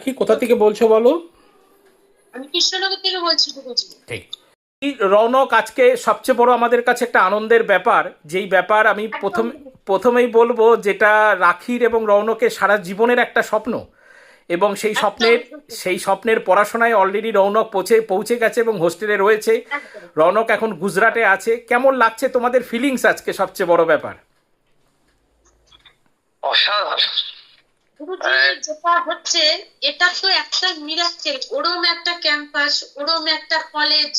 কি কোথা থেকে বলছো বলো? আমি কৃষ্ণনগর থেকে বলছি গুরুজি। ঠিক। এই রৌনক, আজকে সবচেয়ে বড় আমাদের কাছে একটা আনন্দের ব্যাপার, যেই ব্যাপার আমি একদম। প্রথমেই বলবো, যেটা রাখির এবং রৌনকের সারা জীবনের একটা স্বপ্ন। এবং একদম। সেই স্বপ্নের পড়াশোনায় অলরেডি রৌনক পৌঁছে পৌঁছে গেছে এবং হোস্টেলে রয়েছে। একদম। রৌনক এখন গুজরাটে আছে। কেমন লাগছে তোমাদের ফিলিংস আজকে সবচেয়ে বড় ব্যাপার? অসাধারণ। গুরুজি, যেটা হচ্ছে, এটা তো একটা মিরাক্কেল। ওরম একটা ক্যাম্পাস, ওরম একটা কলেজ,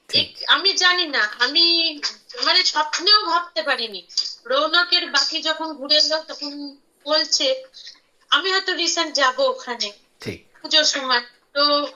ঠিক। আমি জানি না, আমি মানে স্বপ্নেও ভাবতে পারিনি। রৌনকের বাকি যখন ঘুরে এলো তখন বলছে আমি হয়তো রিসেন্ট যাব ওখানে ঠিক। পুজোর সময়। তো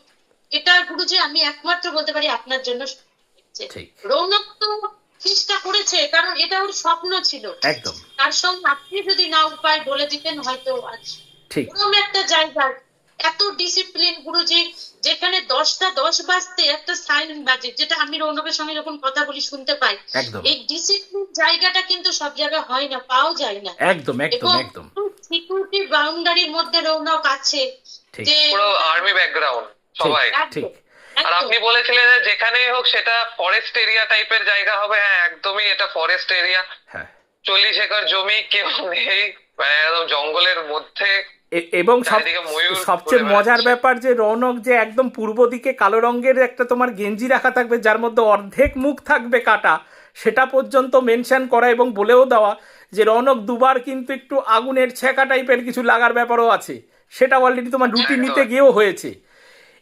এটা গুরুজি আমি একমাত্র বলতে পারি আপনার জন্য হচ্ছে। ঠিক। রৌনক তো চেষ্টা করেছে, কারণ এটা ওর স্বপ্ন ছিল। একদম। তার সঙ্গে আপনি যদি না উপায় বলে দিতেন হয়তো আজ ঠিক। ওরকম একটা জায়গায় এত ডিসিপ্লিন গুরুজি, যেখানে 10টা 10 বাজতে একটা সাইন বাজে, যেটা আমি রৌনকের সঙ্গে যখন কথা বলি শুনতে পাই। একদম। এই ডিসিপ্লিন জায়গাটা কিন্তু সব জায়গায় হয় না, পাওয়া যায় না। একদম। একদম। এবং একদম। সিকিউরিটি বাউন্ডারির মধ্যে রৌনক আছে। ঠিক। যে পুরো আর্মি ব্যাকগ্রাউন্ড ঠিক। সবাই। ঠিক। একদম আর একদম আপনি বলেছিলেন যে যেখানেই হোক সেটা ফরেস্ট এরিয়া টাইপের জায়গা হবে। হ্যাঁ, একদমই এটা ফরেস্ট এরিয়া। হ্যাঁ। 40 একর জমি, কেউ নেই, মানে একদম জঙ্গলের মধ্যে। এবং চারিদিকে ময়ূর ঘুরে সবচেয়ে মজার বেড়াচ্ছে। ব্যাপার যে রৌনক যে একদম পূর্ব দিকে কালো রঙের একটা তোমার গেঞ্জি রাখা থাকবে, যার মধ্যে অর্ধেক মুখ থাকবে কাটা, সেটা পর্যন্ত মেনশন করা এবং বলেও দেওয়া যে রৌনক দুবার কিন্তু একটু আগুনের ছেঁকা টাইপের কিছু লাগার ব্যাপারও আছে। সেটা অলরেডি তোমার রুটি একদম নিতে গিয়েও হয়েছে।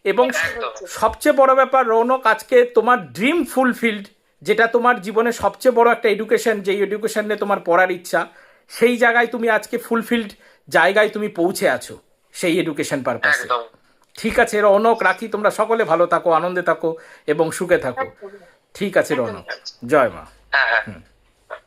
এবং একদম। সবচেয়ে বড় ব্যাপার রৌনক, আজকে তোমার ড্রিম ফুলফিল্ড, যেটা তোমার জীবনে সবচেয়ে বড় একটা এডুকেশন, যেই এডুকেশন নিয়ে তোমার পড়ার ইচ্ছা, সেই জায়গায় তুমি আজকে ফুলফিল্ড জায়গায় তুমি পৌঁছে আছো সেই এডুকেশন পারপাসে। একদম। ঠিক আছে রৌনক, রাখি। তোমরা সকলে ভালো থাকো, আনন্দে থাকো এবং সুখে থাকো। একদম ঠিক আছে একদম। রৌনক। জয় মা। হ্যাঁ, হ্যাঁ।